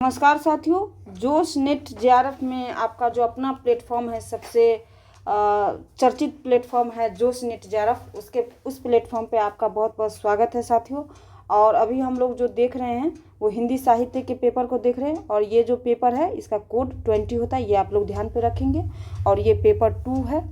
नमस्कार साथियों, जोश नेट जेआरएफ में आपका जो अपना प्लेटफॉर्म है, सबसे चर्चित प्लेटफॉर्म है जोश नेट जेआरएफ, उस प्लेटफॉर्म पे आपका बहुत बहुत स्वागत है साथियों। और अभी हम लोग जो देख रहे हैं वो हिंदी साहित्य के पेपर को देख रहे हैं। और ये जो पेपर है इसका कोड 20 होता है, ये आप लोग ध्यान पे रखेंगे। और ये पेपर 2 है,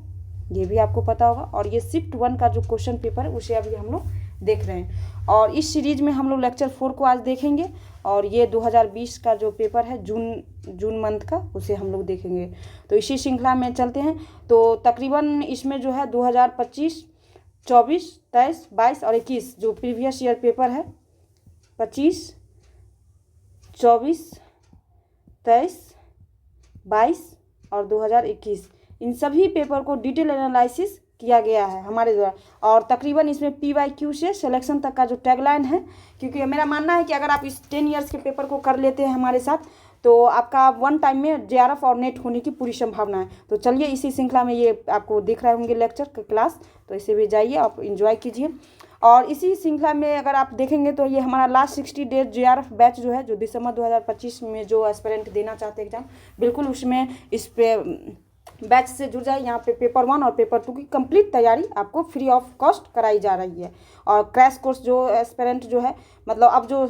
ये भी आपको पता होगा। और ये शिफ्ट 1 का जो क्वेश्चन पेपर है उसे अभी हम लोग देख रहे हैं। और इस सीरीज में हम लोग लेक्चर 4 को आज देखेंगे। और ये 2020 का जो पेपर है जून मंथ का, उसे हम लोग देखेंगे। तो इसी श्रृंखला में चलते हैं। तो तकरीबन इसमें जो है 2025, 24, 23, 22 और 21 जो प्रीवियस ईयर पेपर है, 25, 24, 23, 22 और 2021, इन सभी पेपर को डिटेल एनालिसिस किया गया है हमारे द्वारा। और तकरीबन इसमें PYQ से सिलेक्शन तक का जो टैगलाइन है, क्योंकि मेरा मानना है कि अगर आप इस 10 ईयर्स के पेपर को कर लेते हैं हमारे साथ, तो आपका वन टाइम में जेआरएफ और नेट होने की पूरी संभावना है। तो चलिए इसी श्रृंखला में ये आपको दिख रहे होंगे लेक्चर का क्लास, तो इसे भी जाइए, आप इंजॉय कीजिए। और इसी श्रृंखला में अगर आप देखेंगे तो ये हमारा लास्ट 60 डेज जेआरएफ बैच जो है, जो दिसंबर 2025 में जो एस्पिरेंट देना चाहते हैं एग्जाम, बिल्कुल उसमें इस पे बैच से जुड़ जाए। यहाँ पे पेपर 1 और पेपर 2 की कंप्लीट तैयारी आपको फ्री ऑफ कॉस्ट कराई जा रही है। और क्रैश कोर्स जो एस्पिरेंट जो है, मतलब अब जो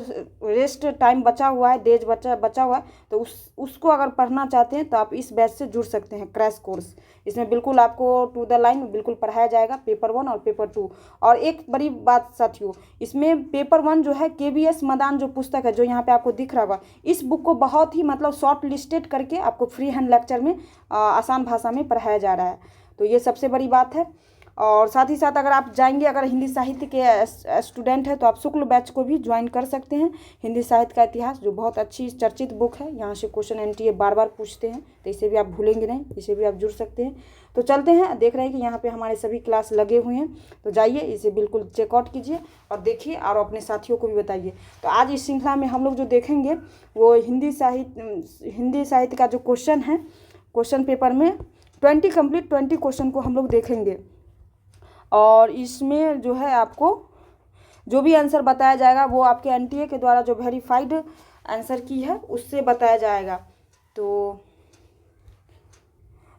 रेस्ट टाइम बचा हुआ है, डेज बचा हुआ है, तो उसको अगर पढ़ना चाहते हैं तो आप इस बैच से जुड़ सकते हैं। क्रैश कोर्स इसमें बिल्कुल आपको टू द लाइन बिल्कुल पढ़ाया जाएगा, पेपर 1 और पेपर 2। और एक बड़ी बात साथियों, इसमें पेपर 1 जो है KVS मदान जो पुस्तक है, जो यहाँ पे आपको दिख रहा होगा, इस बुक को बहुत ही मतलब शॉर्ट लिस्टेड करके आपको फ्री हैंड लेक्चर में आसान भाषा में पढ़ाया जा रहा है। तो ये सबसे बड़ी बात है। और साथ ही साथ अगर आप जाएंगे, अगर हिंदी साहित्य के स्टूडेंट है, तो आप शुक्ल बैच को भी ज्वाइन कर सकते हैं। हिंदी साहित्य का इतिहास जो बहुत अच्छी चर्चित बुक है, यहाँ से क्वेश्चन NTA बार बार पूछते हैं, तो इसे भी आप भूलेंगे नहीं, इसे भी आप जुड़ सकते हैं। तो चलते हैं, देख रहे हैं कि यहाँ पे हमारे सभी क्लास लगे हुए हैं, तो जाइए इसे बिल्कुल चेकआउट कीजिए और देखिए और अपने साथियों को भी बताइए। तो आज इस श्रृंखला में हम लोग जो देखेंगे वो हिंदी साहित्य का जो क्वेश्चन है, क्वेश्चन पेपर में 20 क्वेश्चन को हम लोग देखेंगे। और इसमें जो है आपको जो भी आंसर बताया जाएगा वो आपके NTA के द्वारा जो वेरीफाइड आंसर की है उससे बताया जाएगा। तो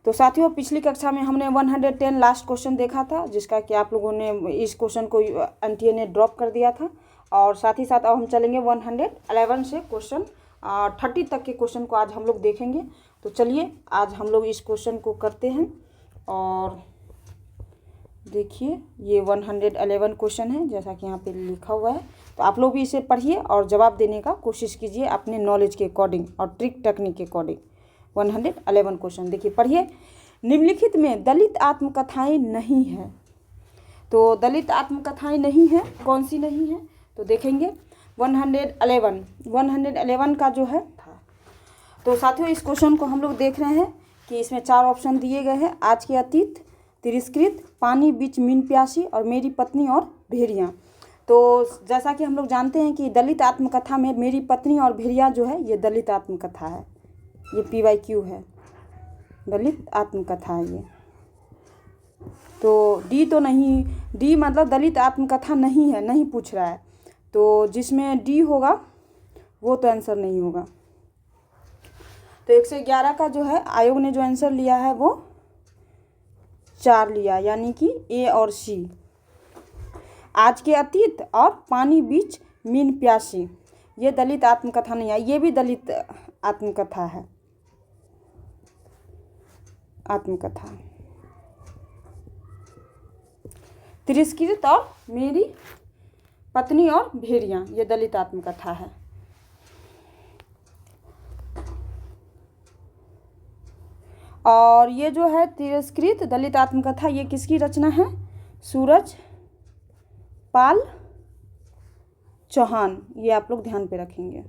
साथियों, पिछली कक्षा में हमने 110 लास्ट क्वेश्चन देखा था, जिसका कि आप लोगों ने इस क्वेश्चन को NTA ने ड्रॉप कर दिया था। और साथ ही साथ अब हम चलेंगे 111 से क्वेश्चन 30 तक के क्वेश्चन को आज हम लोग देखेंगे। तो चलिए आज हम लोग इस क्वेश्चन को करते हैं। और देखिए ये 111 क्वेश्चन है, जैसा कि यहाँ पे लिखा हुआ है। तो आप लोग भी इसे पढ़िए और जवाब देने का कोशिश कीजिए अपने नॉलेज के अकॉर्डिंग और ट्रिक टेक्निक के अकॉर्डिंग। 111 क्वेश्चन देखिए, पढ़िए। निम्नलिखित में दलित आत्मकथाएं नहीं हैं। तो दलित आत्मकथाएं नहीं हैं, कौन सी नहीं है, तो देखेंगे 111 का जो है। तो साथियों, इस क्वेश्चन को हम लोग देख रहे हैं कि इसमें 4 ऑप्शन दिए गए हैं: आज के अतीत, तिरस्कृत, पानी बीच मीन प्यासी और मेरी पत्नी और भेड़िया। तो जैसा कि हम लोग जानते हैं कि दलित आत्मकथा में मेरी पत्नी और भेड़िया जो है, ये दलित आत्मकथा है, ये PYQ है, दलित आत्मकथा है ये। तो D तो नहीं, D मतलब दलित आत्मकथा नहीं है, नहीं पूछ रहा है। तो जिसमें D होगा वो तो आंसर नहीं होगा। तो 111 का जो है आयोग ने जो आंसर लिया है वो 4 लिया, यानी कि A और C। आज के अतीत और पानी बीच मीन प्यासी, ये दलित आत्मकथा नहीं है, ये भी दलित आत्मकथा है, आत्मकथा। तिरस्कृत और मेरी पत्नी और भेड़िया, ये दलित आत्मकथा है। और ये जो है तिरस्कृत दलित आत्मकथा, ये किसकी रचना है? सूरज पाल चौहान, ये आप लोग ध्यान पे रखेंगे।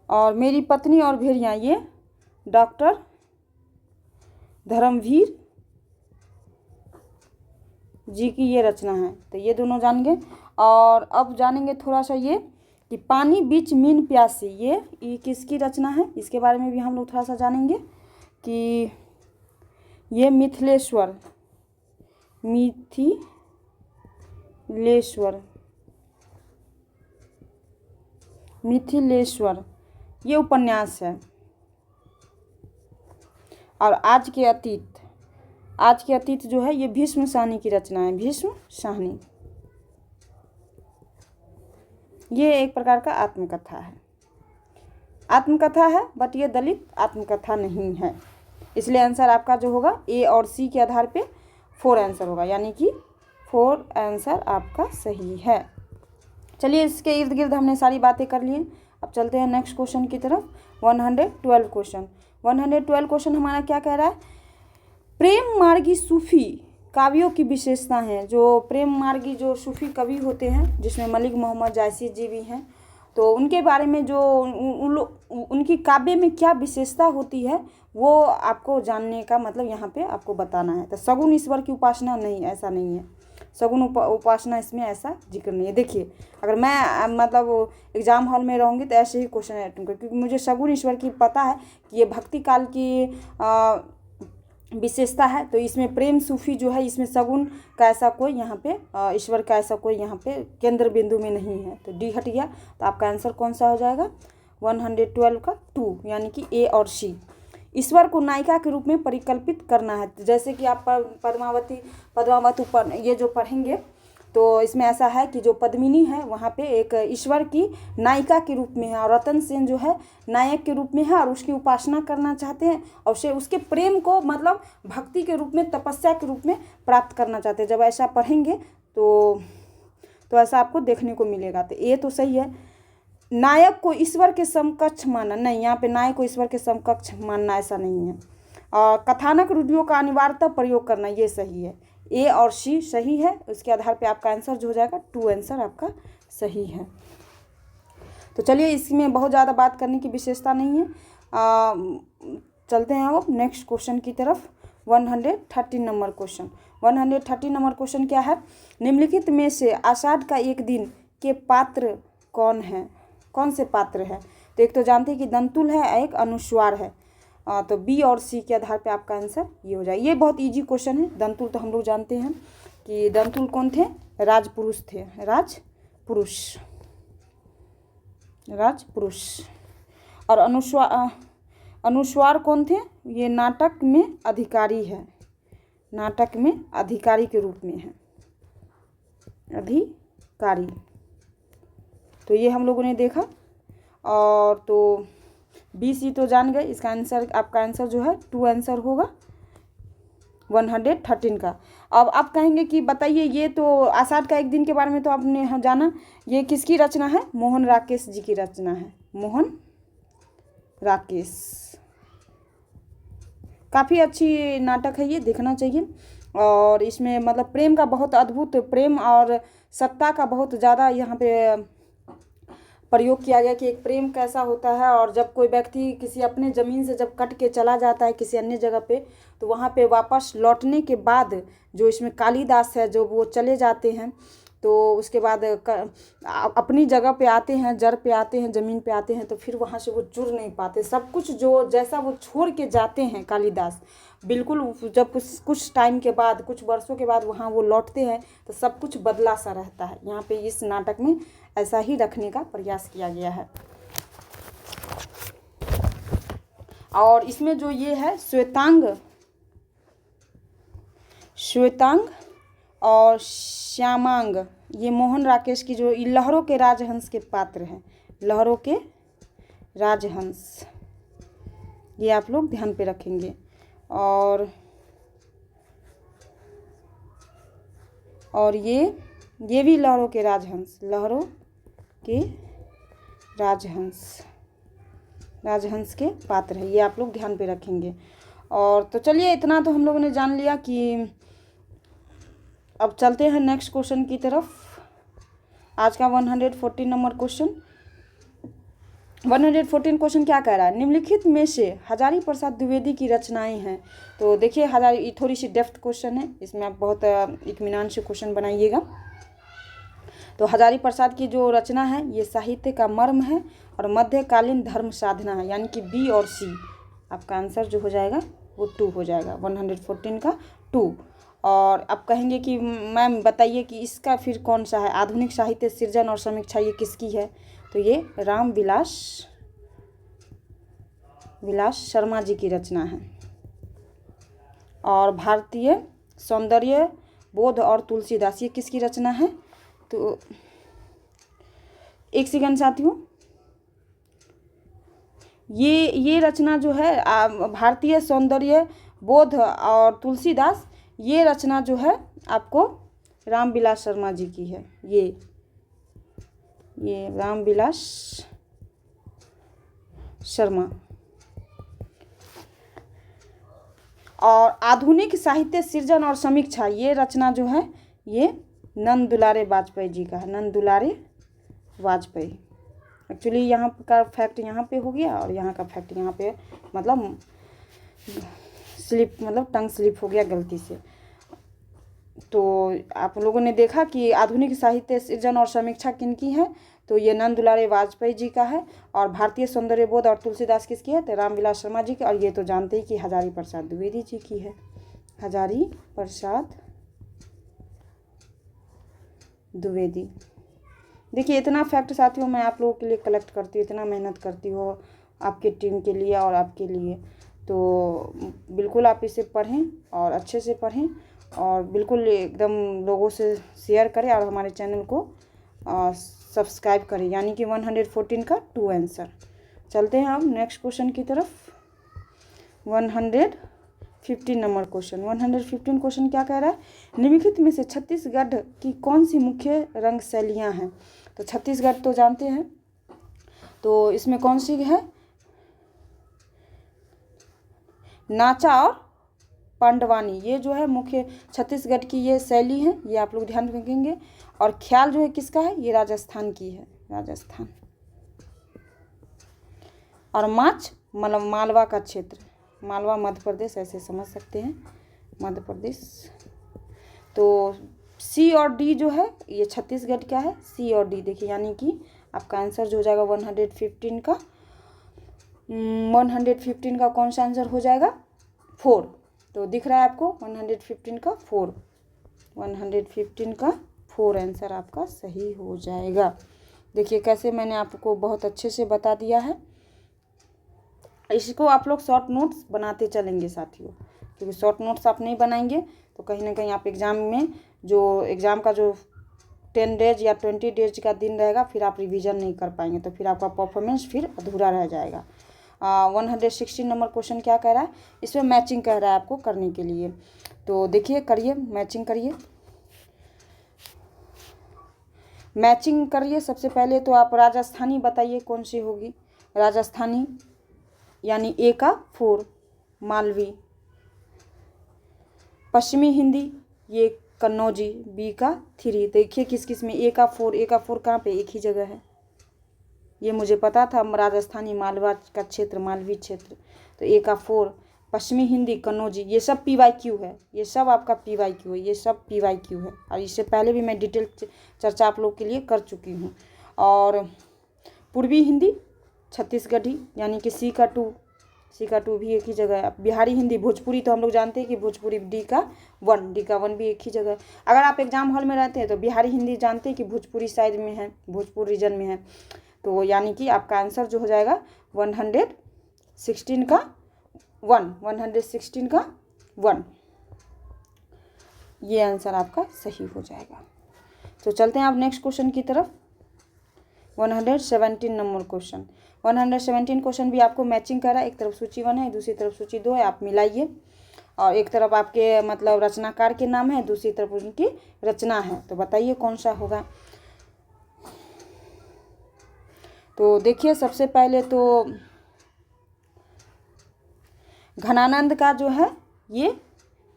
और मेरी पत्नी और भेड़िया, ये डॉक्टर धर्मवीर जी की ये रचना है। तो ये दोनों जानेंगे। और अब जानेंगे थोड़ा सा ये कि पानी बीच मीन प्यासी, ये किसकी रचना है, इसके बारे में भी हम लोग थोड़ा सा जानेंगे कि ये मिथिलेश्वर मिथिलेश्वर ये उपन्यास है। और आज के अतीत, आज के अतीत जो है ये भीष्म साहनी की रचना है। भीष्म साहनी ये एक प्रकार का आत्मकथा है। आत्मकथा है बट ये दलित आत्मकथा नहीं है, इसलिए आंसर आपका जो होगा ए और सी के आधार पे 4 आंसर होगा, यानी कि 4 आंसर आपका सही है। चलिए इसके इर्द गिर्द हमने सारी बातें कर ली हैं। अब चलते हैं नेक्स्ट क्वेश्चन की तरफ। 112 क्वेश्चन। 112 क्वेश्चन हमारा क्या कह रहा है? प्रेम मार्गी सूफी काव्यों की विशेषता हैं। जो प्रेम मार्गी जो सूफी कवि होते हैं, जिसमें मलिक मोहम्मद जायसी जी भी हैं, तो उनके बारे में जो उनकी काव्य में क्या विशेषता होती है वो आपको जानने का मतलब यहाँ पे आपको बताना है। तो सगुण ईश्वर की उपासना नहीं, ऐसा नहीं है। सगुण उपासना इसमें ऐसा जिक्र नहीं है। देखिए अगर मैं मतलब एग्ज़ाम हॉल में रहूँगी तो ऐसे ही क्वेश्चन अटेंड करूँगी, क्योंकि मुझे सगुण ईश्वर की पता है कि ये भक्ति काल की विशेषता है। तो इसमें प्रेम सूफी जो है इसमें सगुण का ऐसा कोई यहाँ पे ईश्वर का ऐसा कोई यहाँ पे केंद्र बिंदु में नहीं है। तो डी हट गया। तो आपका आंसर कौन सा हो जाएगा? 112 का 2, यानी कि ए और सी। ईश्वर को नायिका के रूप में परिकल्पित करना है। जैसे कि आप पद्मावत ऊपर ये जो पढ़ेंगे तो इसमें ऐसा है कि जो पद्मिनी है वहाँ पे एक ईश्वर की नायिका के रूप में है, और रतन सेन जो है नायक के रूप में है, और उसकी उपासना करना चाहते हैं, और उसके प्रेम को मतलब भक्ति के रूप में, तपस्या के रूप में प्राप्त करना चाहते हैं। जब ऐसा पढ़ेंगे तो ऐसा आपको देखने को मिलेगा। तो ये तो सही है। नायक को ईश्वर के समकक्ष मानना नहीं, यहाँ पे नायक को ईश्वर के समकक्ष मानना ऐसा नहीं है। और कथानक रूढ़ियों का अनिवार्यता प्रयोग करना ये सही है। ए और सी सही है। उसके आधार पे आपका आंसर जो हो जाएगा 2 आंसर आपका सही है। तो चलिए इसमें बहुत ज़्यादा बात करने की विशेषता नहीं है। चलते हैं अब नेक्स्ट क्वेश्चन की तरफ। 113 नंबर क्वेश्चन। 113 नंबर क्वेश्चन क्या है? निम्नलिखित में से आषाढ़ का एक दिन के पात्र कौन है? कौन से पात्र है? तो एक तो जानते हैं कि दंतुल है, एक अनुस्वार है। तो बी और सी के आधार पे आपका आंसर ये हो जाए। ये बहुत इजी क्वेश्चन है। दंतुल तो हम लोग जानते हैं कि दंतुल कौन थे? राजपुरुष थे। राजपुरुष। और अनुस्वार कौन थे? ये नाटक में अधिकारी है। नाटक में अधिकारी के रूप में है। अधिकारी। तो ये हम लोगों ने देखा। और तो बी सी तो जान गए। इसका आंसर आपका आंसर जो है 2 आंसर होगा 113 का। अब आप कहेंगे कि बताइए ये तो आषाढ़ का एक दिन के बारे में तो आपने जाना, ये किसकी रचना है? मोहन राकेश जी की रचना है। मोहन राकेश। काफ़ी अच्छी नाटक है ये, देखना चाहिए। और इसमें मतलब प्रेम का बहुत अद्भुत, प्रेम और सत्ता का बहुत ज़्यादा यहाँ पे प्रयोग किया गया कि एक प्रेम कैसा होता है। और जब कोई व्यक्ति किसी अपने ज़मीन से जब कट के चला जाता है किसी अन्य जगह पे, तो वहाँ पे वापस लौटने के बाद जो इसमें कालिदास है जो वो चले जाते हैं, तो उसके बाद अपनी जगह पे आते हैं, जड़ पे आते हैं, ज़मीन पे आते हैं, तो फिर वहाँ से वो जुड़ नहीं पाते। सब कुछ जो जैसा वो छोड़ के जाते हैं कालिदास, बिल्कुल जब कुछ टाइम के बाद, कुछ वर्षों के बाद वहाँ वो लौटते हैं तो सब कुछ बदला सा रहता है। यहाँ पे इस नाटक में ऐसा ही रखने का प्रयास किया गया है। और इसमें जो ये है श्वेतांग और श्यामांग, ये मोहन राकेश की जो लहरों के राजहंस के पात्र हैं। लहरों के राजहंस, ये आप लोग ध्यान पे रखेंगे। और ये भी लहरों के राजहंस, लहरों के राजहंस के पात्र है। ये आप लोग ध्यान पे रखेंगे। और तो चलिए इतना तो हम लोगों ने जान लिया कि अब चलते हैं नेक्स्ट क्वेश्चन की तरफ। आज का 114 नंबर क्वेश्चन। 114 क्वेश्चन क्या कह रहा है? निम्नलिखित में से हजारी प्रसाद द्विवेदी की रचनाएं हैं। तो देखिए हजारी थोड़ी सी डेप्थ क्वेश्चन है, इसमें आप बहुत इत्मीनान से क्वेश्चन बनाइएगा। तो हजारी प्रसाद की जो रचना है ये साहित्य का मर्म है और मध्यकालीन धर्म साधना है, यानी कि बी और सी। आपका आंसर जो हो जाएगा वो 2 हो जाएगा, 114 का 2। और आप कहेंगे कि मैम बताइए कि इसका फिर कौन सा है? आधुनिक साहित्य सृजन और समीक्षा ये किसकी है? तो तो ये राम विलास शर्मा जी की रचना है। और भारतीय सौंदर्य बोध और तुलसीदास, ये किसकी रचना है? तो एक सेकंड साथियों, ये रचना जो है भारतीय सौंदर्य बोध और तुलसीदास, ये रचना जो है आपको रामविलास शर्मा जी की है। ये रामविलास शर्मा। और आधुनिक साहित्य सृजन और समीक्षा, ये रचना जो है ये नंद दुलारे वाजपेयी जी का है। नंद दुलारे वाजपेयी। एक्चुअली यहाँ का फैक्ट यहाँ पे हो गया और यहाँ का फैक्ट यहाँ पे, मतलब टंग स्लिप हो गया गलती से। तो आप लोगों ने देखा कि आधुनिक साहित्य सृजन और समीक्षा किनकी है? तो ये नंद दुलारे वाजपेयी जी का है। और भारतीय सौंदर्य बोध और तुलसीदास किसकी है? तो रामविलास शर्मा जी की। और ये तो जानते ही कि हजारी प्रसाद द्विवेदी जी की है। हजारी प्रसाद द्विवेदी। देखिए इतना फैक्ट साथियों मैं आप लोगों के लिए कलेक्ट करती हूँ, इतना मेहनत करती हूँ आपके टीम के लिए और आपके लिए। तो बिल्कुल आप इसे पढ़ें और अच्छे से पढ़ें और बिल्कुल एकदम लोगों से शेयर करें और हमारे चैनल को सब्सक्राइब करें। यानी कि 114 का 2 आंसर। चलते हैं अब नेक्स्ट क्वेश्चन की तरफ। 115 नंबर क्वेश्चन। 115 क्वेश्चन क्या कह रहा है? निम्नलिखित में से छत्तीसगढ़ की कौन सी मुख्य रंग शैलियाँ हैं? तो छत्तीसगढ़ तो जानते हैं, तो इसमें कौन सी है? नाचा और पांडवानी, ये जो है मुख्य छत्तीसगढ़ की ये शैली है, ये आप लोग ध्यान रखेंगे। और ख्याल जो है किसका है? ये राजस्थान की है, राजस्थान। और माच मतलब मालवा का क्षेत्र, मालवा मध्य प्रदेश, ऐसे समझ सकते हैं, मध्य प्रदेश। तो सी और डी जो है ये छत्तीसगढ़ का है, सी और डी देखिए। यानी कि आपका आंसर जो हो जाएगा 115 का 115 का कौन सा आंसर हो जाएगा? 4। तो दिख रहा है आपको 115 का 4, 115 का 4 आंसर आपका सही हो जाएगा। देखिए कैसे मैंने आपको बहुत अच्छे से बता दिया है। इसको आप लोग शॉर्ट नोट्स बनाते चलेंगे साथियों, क्योंकि शॉर्ट नोट्स आप नहीं बनाएंगे तो कहीं ना कहीं आप एग्ज़ाम में जो एग्ज़ाम का जो 10 डेज या 20 डेज का दिन रहेगा फिर आप रिवीजन नहीं कर पाएंगे, तो फिर आपका परफॉर्मेंस फिर अधूरा रह जाएगा। 116 नंबर क्वेश्चन क्या कह रहा है? इसमें मैचिंग कह रहा है आपको करने के लिए। तो देखिए करिए, मैचिंग करिए, मैचिंग करिए। सबसे पहले तो आप राजस्थानी बताइए कौन सी होगी? राजस्थानी यानी ए का 4, मालवी। पश्चिमी हिंदी ये कन्नौजी, बी का 3। देखिए किस किस में ए का 4, ए का 4 कहाँ पे? एक ही जगह है, ये मुझे पता था। राजस्थानी मालवा का क्षेत्र, मालवी क्षेत्र। तो ए का 4, पश्चिमी हिंदी कन्नौजी, ये सब PYQ है, ये सब आपका PYQ है, ये सब PYQ है। और इससे पहले भी मैं डिटेल चर्चा आप लोग के लिए कर चुकी हूँ। और पूर्वी हिंदी छत्तीसगढ़ी यानी कि सी का 2, सी का 2 भी एक ही जगह है। बिहारी हिंदी भोजपुरी तो हम लोग जानते हैं कि भोजपुरी डी का 1, डी का 1 भी एक ही जगह है। अगर आप एग्जाम हॉल में रहते हैं तो बिहारी हिंदी जानते हैं कि भोजपुरी साइड में है, भोजपुर रीजन में है। तो यानी कि आपका आंसर जो हो जाएगा 116 का 1, 116 का 1, ये आंसर आपका सही हो जाएगा। तो चलते हैं आप नेक्स्ट क्वेश्चन की तरफ। 117 नंबर क्वेश्चन। 117 क्वेश्चन भी आपको मैचिंग कर रहा है। एक तरफ सूची 1 है, दूसरी तरफ सूची 2 है, आप मिलाइए। और एक तरफ आपके मतलब रचनाकार के नाम है, दूसरी तरफ उनकी रचना है। तो बताइए कौन सा होगा? तो देखिए सबसे पहले तो घनानंद का जो है ये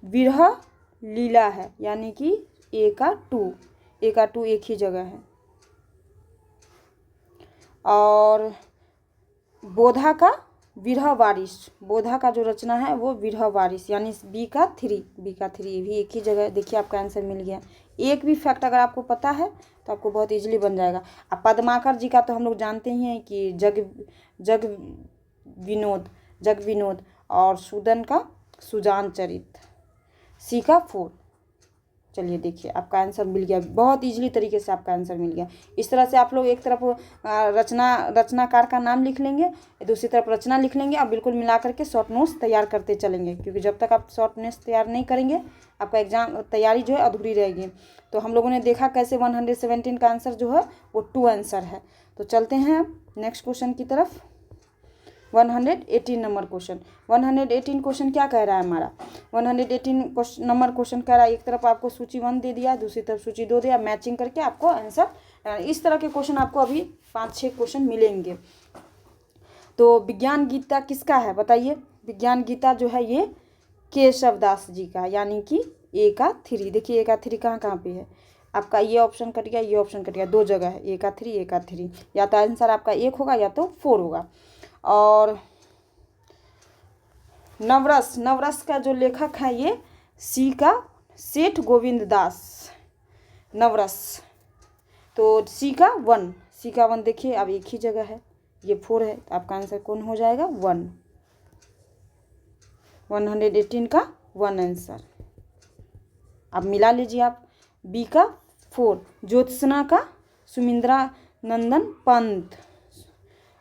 विरह लीला है, यानी कि ए का 2, ए का 2 एक ही जगह है। और बोधा का विरह वारिस, बोधा का जो रचना है वो विरह वारिस, यानी बी का 3, बी का 3 भी एक ही जगह है। देखिए आपका आंसर मिल गया। एक भी फैक्ट अगर आपको पता है तो आपको बहुत इजीली बन जाएगा। अब पद्माकर जी का तो हम लोग जानते ही हैं कि जग विनोद। और सूदन का सुजान चरित, सी का 4। चलिए देखिए आपका आंसर मिल गया, बहुत इजीली तरीके से आपका आंसर मिल गया। इस तरह से आप लोग एक तरफ रचनाकार का नाम लिख लेंगे, दूसरी तरफ रचना लिख लेंगे और बिल्कुल मिला करके शॉर्ट नोट्स तैयार करते चलेंगे, क्योंकि जब तक आप शॉर्ट नोट्स तैयार नहीं करेंगे आपका एग्जाम तैयारी जो है अधूरी रहेगी। तो हम लोगों ने देखा कैसे 117 का आंसर जो है वो 2 आंसर है। तो चलते हैं नेक्स्ट क्वेश्चन की तरफ। 118 नंबर क्वेश्चन। 118 क्वेश्चन क्या कह रहा है हमारा? 118 नंबर क्वेश्चन कह रहा है, एक तरफ आपको सूची 1 दे दिया, दूसरी तरफ सूची 2 दिया, मैचिंग करके आपको आंसर, इस तरह के क्वेश्चन आपको अभी 5-6 क्वेश्चन मिलेंगे। तो विज्ञान गीता किसका है बताइए? विज्ञान गीता जो है ये केशव दास जी का, यानी कि ए का 3। देखिए ए का 3 कहाँ कहाँ पे है आपका? ये ऑप्शन कट गया, ये ऑप्शन कट गया, 2 जगह है ए का 3, ए का 3। या तो आंसर आपका 1 होगा या तो 4 होगा। और नवरस, नवरस का जो लेखक है ये सी का सेठ गोविंद दास, नवरस। तो सी का 1, सी का 1 देखिए अब एक ही जगह है, ये 4 है, तो आपका आंसर कौन हो जाएगा? 1। 118 का 1 आंसर। अब मिला लीजिए आप। बी का 4 ज्योत्सना का सुमिंद्रा नंदन पंत,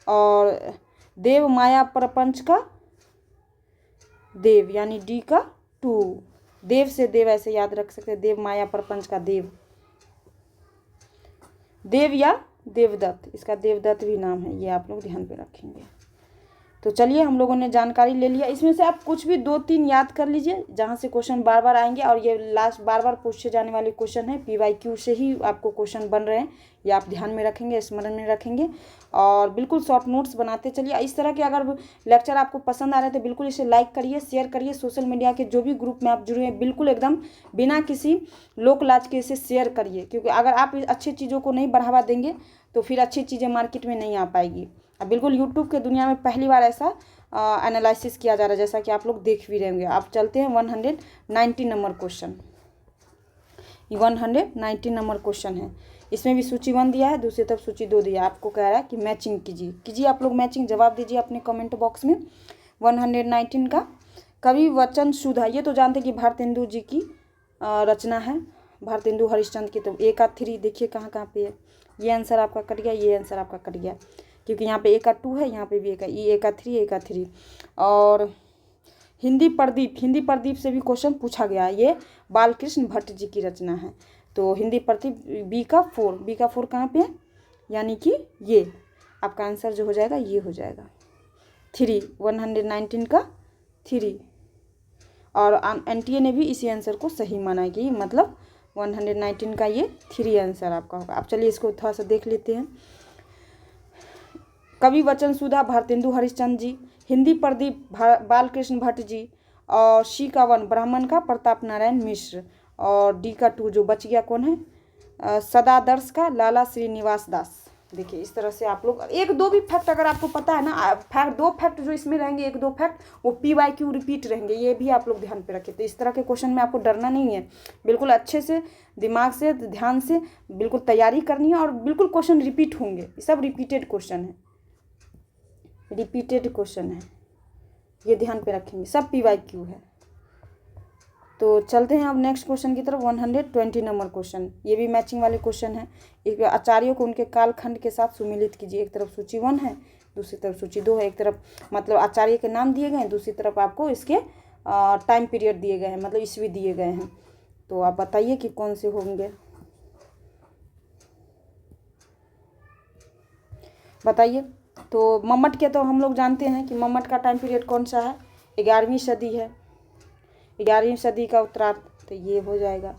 और देव माया प्रपंच का देव, यानी डी का 2। देव से देव ऐसे याद रख सकते हैं, देव माया प्रपंच का देव, देव या देवदत्त, इसका देवदत्त भी नाम है, ये आप लोग ध्यान पे रखेंगे। तो चलिए हम लोगों ने जानकारी ले लिया। इसमें से आप कुछ भी 2-3 याद कर लीजिए जहाँ से क्वेश्चन बार बार आएंगे, और ये लास्ट बार बार पूछे जाने वाले क्वेश्चन है, PYQ से ही आपको क्वेश्चन बन रहे हैं, ये आप ध्यान में रखेंगे, स्मरण में रखेंगे, और बिल्कुल शॉर्ट नोट्स बनाते चलिए। इस तरह के अगर लेक्चर आपको पसंद आ रहे हैं तो बिल्कुल इसे लाइक करिए, शेयर करिए, सोशल मीडिया के जो भी ग्रुप में आप जुड़े हैं बिल्कुल एकदम बिना किसी लोक लाज के इसे शेयर करिए, क्योंकि अगर आप अच्छी चीज़ों को नहीं बढ़ावा देंगे तो फिर अच्छी चीज़ें मार्केट में नहीं आ पाएगी। अब बिल्कुल यूट्यूब के दुनिया में पहली बार ऐसा एनालिसिस किया जा रहा है, जैसा कि आप लोग देख भी रहे होंगे। आप चलते हैं 119 नंबर क्वेश्चन। 119 नंबर क्वेश्चन है, इसमें भी सूची 1 दिया है, दूसरी तरफ सूची 2 दिया है। आपको कह रहा है कि मैचिंग कीजिए आप लोग मैचिंग, जवाब दीजिए अपने कमेंट बॉक्स में। 119 का कवि वचन सुधा, ये तो जानते हैं कि भारतेंदु जी की रचना है, भारतेंदु हरिश्चंद्र की। तो ए का 3 देखिए कहाँ कहाँ पे है, ये आंसर आपका कट गया, ये आंसर आपका कट गया, क्योंकि यहाँ पे ए का 2 है, यहाँ पे भी ए का 3, ए का 3। और हिंदी प्रदीप से भी क्वेश्चन पूछा गया है, ये बालकृष्ण भट्ट जी की रचना है। तो हिंदी प्रदीप बी का 4 कहाँ पे है, यानी कि ये आपका आंसर जो हो जाएगा ये हो जाएगा 3, 119 का 3। और NTA ने भी इसी आंसर को सही माना है कि मतलब 119 का ये 3 आंसर आपका होगा। अब चलिए इसको थोड़ा सा देख लेते हैं। कवि वचन सुधा भारतेंदु हरिश्चंद्र जी, हिंदी प्रदीप बालकृष्ण भट्ट जी, और सी का 1 ब्राह्मण का प्रताप नारायण मिश्र, और डी का 2 जो बच गया कौन है, सदादर्श का लाला श्रीनिवास दास। देखिए इस तरह से आप लोग 1-2 भी फैक्ट अगर आपको पता है ना, 2 फैक्ट जो इसमें रहेंगे, 1-2 फैक्ट वो PYQ रिपीट रहेंगे, ये भी आप लोग ध्यान पे रखें। तो इस तरह के क्वेश्चन में आपको डरना नहीं है, बिल्कुल अच्छे से दिमाग से ध्यान से बिल्कुल तैयारी करनी है, और बिल्कुल क्वेश्चन रिपीट होंगे, ये सब रिपीटेड क्वेश्चन है, रिपीटेड क्वेश्चन है, ये ध्यान पे रखेंगे, सब PYQ है। तो चलते हैं अब नेक्स्ट क्वेश्चन की तरफ। 120 नंबर क्वेश्चन, ये भी मैचिंग वाले क्वेश्चन है। एक आचार्यों को उनके कालखंड के साथ सुमिलित कीजिए। एक तरफ सूची 1 है, दूसरी तरफ सूची 2 है। एक तरफ मतलब आचार्य के नाम दिए गए हैं, दूसरी तरफ आपको इसके टाइम पीरियड दिए गए हैं, मतलब ईस्वी दिए गए हैं। तो आप बताइए कि कौन से होंगे, बताइए। तो मम्मट के तो हम लोग जानते हैं कि मम्मट का टाइम पीरियड कौन सा है, 11वीं सदी है, 11वीं सदी का उत्तरार्ध, तो ये हो जाएगा।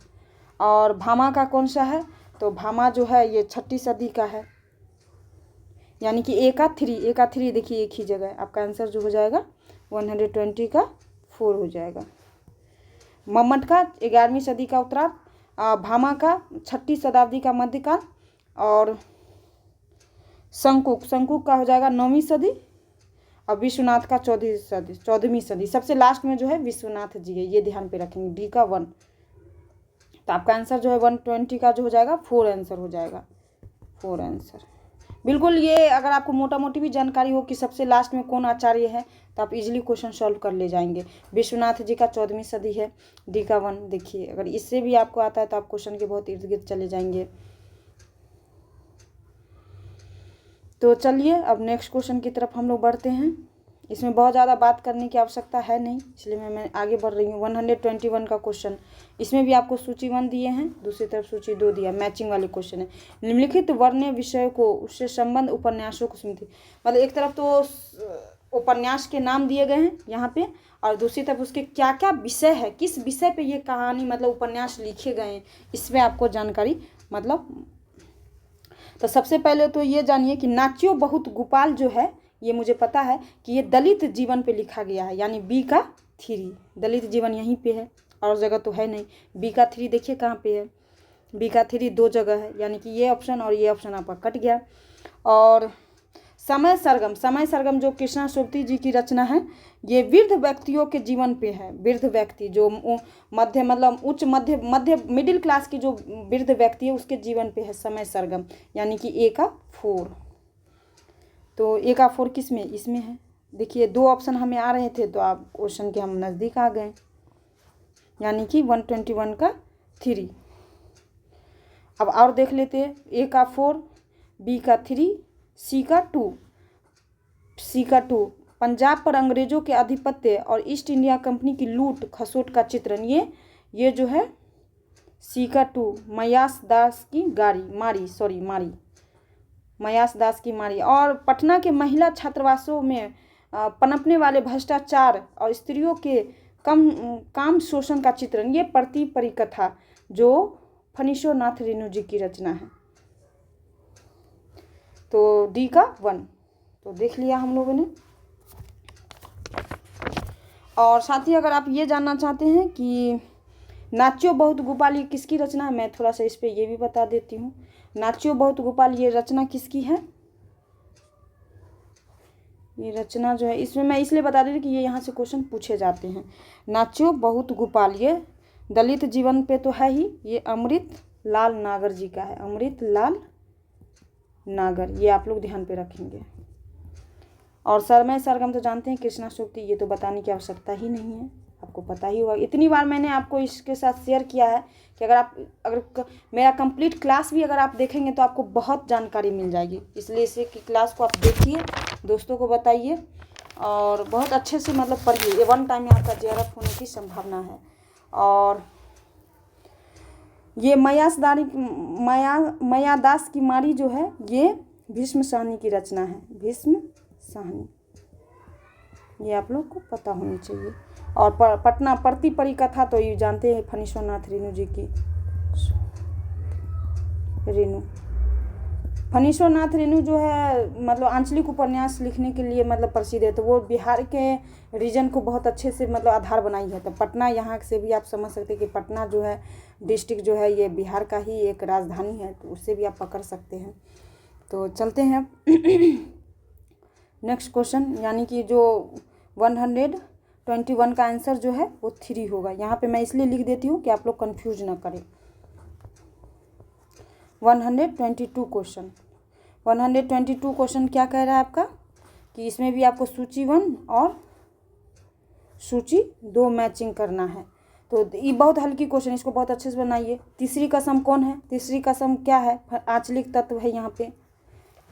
और भामा का कौन सा है, तो भामा जो है ये 6ठी सदी का है, यानी कि ए का 3 देखिए एक ही जगह है। आपका आंसर जो हो जाएगा 120 का 4 हो जाएगा। मम्मट का 11वीं सदी का उत्तरार्ध, भामा का 6ठी शताब्दी का मध्यकाल, और शंकुक का हो जाएगा 9वीं सदी, और विश्वनाथ का 14वीं सदी। सबसे लास्ट में जो है विश्वनाथ जी है, ये ध्यान पे रखेंगे, डी का 1। तो आपका आंसर जो है 120 का जो हो जाएगा 4 आंसर हो जाएगा, 4 आंसर। बिल्कुल, ये अगर आपको मोटा मोटी भी जानकारी हो कि सबसे लास्ट में कौन आचार्य है तो आप इजीली क्वेश्चन सॉल्व कर ले जाएंगे। विश्वनाथ जी का 14वीं सदी है, डी का 1। देखिए अगर इससे भी आपको आता है तो आप क्वेश्चन के बहुत इर्द गिर्द चले जाएंगे। तो चलिए अब नेक्स्ट क्वेश्चन की तरफ हम लोग बढ़ते हैं। इसमें बहुत ज़्यादा बात करने की आवश्यकता है नहीं, इसलिए मैं आगे बढ़ रही हूँ। 121 का क्वेश्चन, इसमें भी आपको सूची 1 दिए हैं, दूसरी तरफ सूची 2 दिया, मैचिंग वाले क्वेश्चन है। निम्नलिखित वर्ण्य विषय को उससे संबंध उपन्यासों को सुनती, मतलब एक तरफ तो उपन्यास के नाम दिए गए हैं यहाँ पे, और दूसरी तरफ उसके क्या क्या विषय है, किस विषय पे ये कहानी मतलब उपन्यास लिखे गए हैं, इसमें आपको जानकारी मतलब। तो सबसे पहले तो ये जानिए कि नाच्यो बहुत गोपाल जो है, ये मुझे पता है कि ये दलित जीवन पे लिखा गया है, यानी बी का 3। दलित जीवन यहीं पे है, और जगह तो है नहीं। बी का 3 देखिए कहाँ पे है, बी का 3 2 जगह है, यानी कि ये ऑप्शन और ये ऑप्शन आपका कट गया। और समय सरगम, समय सरगम जो कृष्णा सोबती जी की रचना है, ये वृद्ध व्यक्तियों के जीवन पे है। वृद्ध व्यक्ति जो मध्य मतलब उच्च मध्य मिडिल क्लास की जो वृद्ध व्यक्ति है उसके जीवन पे है समय सरगम, यानी कि ए का 4। तो ए का 4 किस में, इसमें है। देखिए 2 ऑप्शन हमें आ रहे थे तो आप क्वेश्चन के हम नज़दीक आ गए, यानी कि 121 का 3। अब और देख लेते हैं, ए का 4, बी का 3, सी का 2। सी का 2, पंजाब पर अंग्रेजों के आधिपत्य और ईस्ट इंडिया कंपनी की लूट खसोट का चित्रण, ये जो है सी का 2, मयास दास की मारी, मयास दास की मारी। और पटना के महिला छात्रावासों में पनपने वाले भ्रष्टाचार और स्त्रियों के काम शोषण का चित्रण, ये प्रति परिकथा जो फणीश्वरनाथ रेणु जी की रचना है। तो डी का 1 तो देख लिया हम लोगों ने। और साथ ही अगर आप ये जानना चाहते हैं कि नाच्यो बहुत गोपाल ये किसकी रचना है, मैं थोड़ा सा इस पे ये भी बता देती हूँ। नाच्यो बहुत गोपाल ये रचना किसकी है, ये रचना जो है इसमें मैं इसलिए बता देती कि ये यहाँ से क्वेश्चन पूछे जाते हैं। नाच्यो बहुत गोपाल ये दलित जीवन पे तो है ही, ये अमृत लाल नागर जी का है, अमृत लाल नागर, ये आप लोग ध्यान पे रखेंगे। और समय सरगम तो जानते हैं कृष्णा सोबती, ये तो बताने की आवश्यकता ही नहीं है, आपको पता ही होगा। इतनी बार मैंने आपको इसके साथ शेयर किया है कि अगर मेरा कंप्लीट क्लास भी अगर आप देखेंगे तो आपको बहुत जानकारी मिल जाएगी, इसलिए इसे कि क्लास को आप देखिए, दोस्तों को बताइए और बहुत अच्छे से मतलब पढ़िए। ये 1 टाइम में आपका JRF होने की संभावना है। और ये मयादास की मारी जो है ये भीष्म साहनी की रचना है, भीष्म साहनी, ये आप लोग को पता होनी चाहिए। और पटना प्रति परिकथा तो ये जानते हैं फणीश्वरनाथ रेणु जी की, फणीश्वरनाथ रेणु जो है मतलब आंचलिक उपन्यास लिखने के लिए मतलब प्रसिद्ध है, तो वो बिहार के रीजन को बहुत अच्छे से मतलब आधार बनाई है। तो पटना यहाँ से भी आप समझ सकते हैं कि पटना जो है डिस्ट्रिक्ट जो है ये बिहार का ही एक राजधानी है, तो उससे भी आप पकड़ सकते हैं। तो चलते हैं नेक्स्ट क्वेश्चन, यानी कि जो 121 का आंसर जो है वो 3 होगा। यहाँ पे मैं इसलिए लिख देती हूँ कि आप लोग कंफ्यूज ना करें। 122 क्वेश्चन, 122 क्वेश्चन क्या कह रहा है आपका कि इसमें भी आपको सूची 1 और सूची 2 मैचिंग करना है। तो ये बहुत हल्की क्वेश्चन, इसको बहुत अच्छे से बनाइए। तीसरी कसम कौन है, तीसरी कसम क्या है, आंचलिक तत्व है यहाँ पे,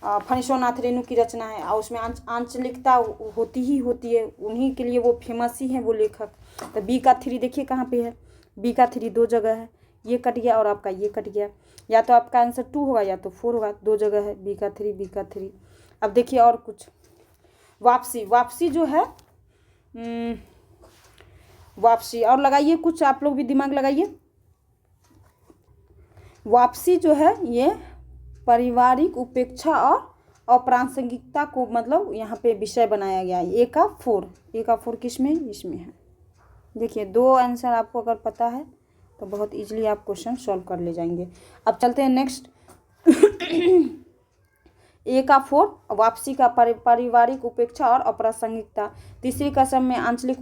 फणीश्वरनाथ रेणु की रचना है और उसमें आंचलिकता होती है, उन्हीं के लिए वो फेमस ही हैं वो लेखक। तो बी का 3 देखिए कहाँ पे है, बी का 3 2 जगह है, ये कट गया और आपका ये कट गया, या तो आपका आंसर 2 होगा या तो 4 होगा, 2 जगह है बी का 3, बी का 3। अब देखिए और कुछ, वापसी जो है वापसी, और लगाइए कुछ आप लोग भी दिमाग लगाइए। वापसी जो है ये पारिवारिक उपेक्षा और अप्रासंगिकता को मतलब यहाँ पे विषय बनाया गया है। ए का 4 किस में, इसमें है। देखिए 2 आंसर आपको अगर पता है तो बहुत इजीली आप क्वेश्चन सॉल्व कर ले जाएंगे। अब चलते हैं नेक्स्ट। ए का 4 वापसी का पारिवारिक उपेक्षा और अप्रासंगिकता, तीसरी कसम में आंचलिक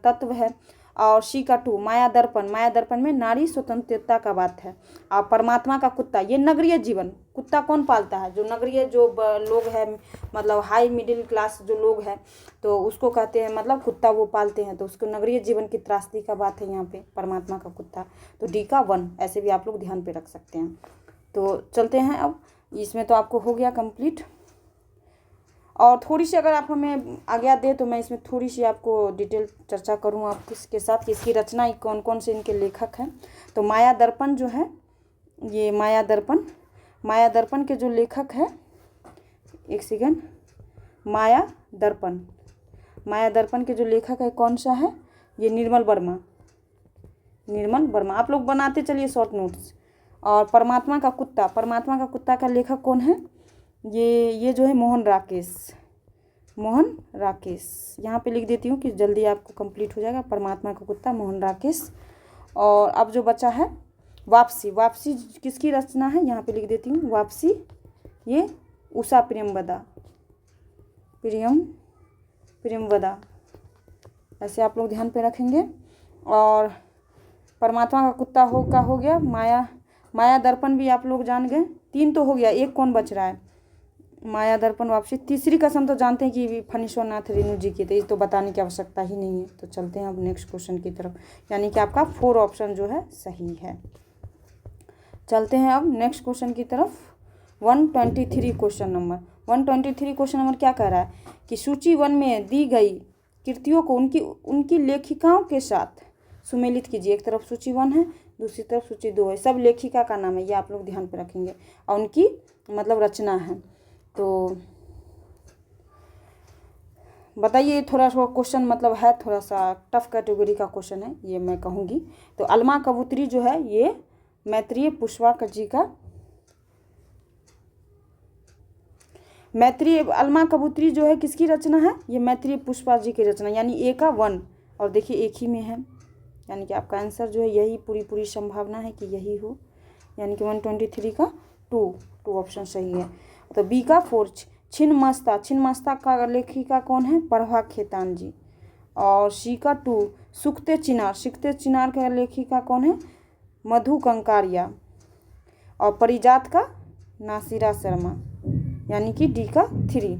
तत्व है, और शी का 2 माया दर्पण, माया दर्पण में नारी स्वतंत्रता का बात है। और परमात्मा का कुत्ता, ये नगरीय जीवन, कुत्ता कौन पालता है, जो नगरीय जो लोग हैं, मतलब हाई मिडिल क्लास जो लोग हैं, तो उसको कहते हैं, मतलब कुत्ता वो पालते हैं, तो उसको नगरीय जीवन की त्रासदी का बात है यहाँ पे, परमात्मा का कुत्ता। तो डी का 1 ऐसे भी आप लोग ध्यान पे रख सकते हैं। तो चलते हैं अब, इसमें तो आपको हो गया कंप्लीट। और थोड़ी सी अगर आप हमें आज्ञा दे तो मैं इसमें थोड़ी सी आपको डिटेल चर्चा करूँ आप किसके साथ, किसकी रचना, कौन कौन से इनके लेखक हैं। तो माया दर्पण जो है, ये माया दर्पण के जो लेखक है, एक सेकेंड, माया दर्पण के जो लेखक है कौन सा है, ये निर्मल वर्मा। आप लोग बनाते चलिए शॉर्ट नोट्स। और परमात्मा का कुत्ता का लेखक कौन है, ये जो है मोहन राकेश। यहाँ पे लिख देती हूँ कि जल्दी आपको कंप्लीट हो जाएगा। परमात्मा का कुत्ता, मोहन राकेश। और अब जो बचा है वापसी किसकी रचना है, यहाँ पे लिख देती हूँ वापसी, ये उषा प्रियमवदा, ऐसे आप लोग ध्यान पे रखेंगे। और परमात्मा का कुत्ता हो गया, माया दर्पण भी आप लोग जान गए, 3 तो हो गया, एक कौन बच रहा है, माया दर्पण वापसी। तीसरी कसम तो जानते हैं कि फणीश्वरनाथ रेणु जी की, तो ये तो बताने की आवश्यकता ही नहीं है। तो चलते हैं अब नेक्स्ट क्वेश्चन की तरफ, यानी कि आपका 4 ऑप्शन जो है सही है। चलते हैं अब नेक्स्ट क्वेश्चन की तरफ। 123 क्वेश्चन नंबर क्या कह रहा है कि सूची 1 में दी गई कृतियों को उनकी लेखिकाओं के साथ सुमेलित कीजिए। एक तरफ सूची 1 है, दूसरी तरफ सूची 2 है, सब लेखिका का नाम है, ये आप लोग ध्यान पे रखेंगे, और उनकी मतलब रचना है। तो बताइए, थोड़ा सा क्वेश्चन मतलब है थोड़ा सा टफ कैटेगरी का क्वेश्चन है, ये मैं कहूँगी। तो अलमा कबूतरी जो है, ये मैत्रेय पुष्पा जी का, अलमा कबूतरी जो है किसकी रचना है, ये मैत्रेय पुष्पा जी की रचना, यानी ए का 1, और देखिए एक ही में है, यानी कि आपका आंसर जो है यही पूरी संभावना है कि यही हो, यानी कि 123 का 2 ऑप्शन सही है। तो बी का 4 छिन्नमस्ता का लेखिका कौन है, प्रभा खेतान जी। और सी का 2 सूखते चिनार का लेखिका कौन है, मधु कंकारिया। और परिजात का नासिरा शर्मा, यानी कि डी का 3।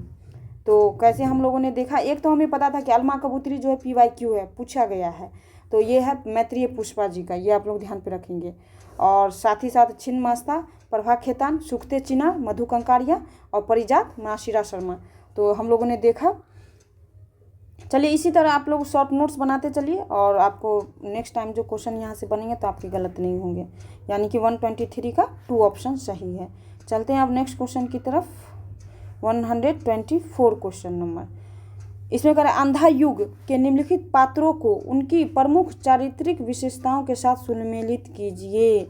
तो कैसे हम लोगों ने देखा, एक तो हमें पता था कि अलमा कबूतरी जो है PYQ है, पूछा गया है, तो ये है मैत्रेय पुष्पा जी का, ये आप लोग ध्यान पे रखेंगे। और साथ ही साथ छिन्नमस्ता, प्रभा खेतान, सूखते चिनार, मधु कंकारिया, और परिजात नासिरा शर्मा, तो हम लोगों ने देखा। चलिए इसी तरह आप लोग शॉर्ट नोट्स बनाते चलिए, और आपको नेक्स्ट टाइम जो क्वेश्चन यहाँ से बनेंगे तो आपके गलत नहीं होंगे, यानी कि 123 का 2 ऑप्शन सही है। चलते हैं अब नेक्स्ट क्वेश्चन की तरफ। 124 क्वेश्चन नंबर, इसमें कह रहा है अंधा युग के निम्नलिखित पात्रों को उनकी प्रमुख चारित्रिक विशेषताओं के साथ सुमेलित कीजिए।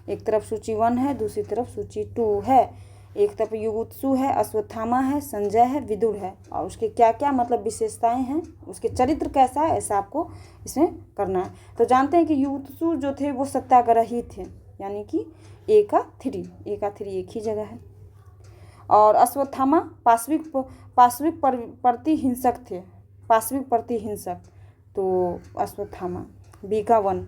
एक तरफ सूची 1 है, दूसरी तरफ सूची 2 है। एक तरफ युगुत्सु है, अश्वत्थामा है, संजय है, विदुर है, और उसके क्या क्या मतलब विशेषताएं हैं, उसके चरित्र कैसा है, ऐसा आपको इसमें करना है। तो जानते हैं कि युगुत्सु जो थे वो सत्याग्रही थे, यानी कि ए का 3 एक ही जगह है। और अश्वत्थामा पाश्विक प्रतिहिंसक थे, तो अश्वत्थामा बी का 1।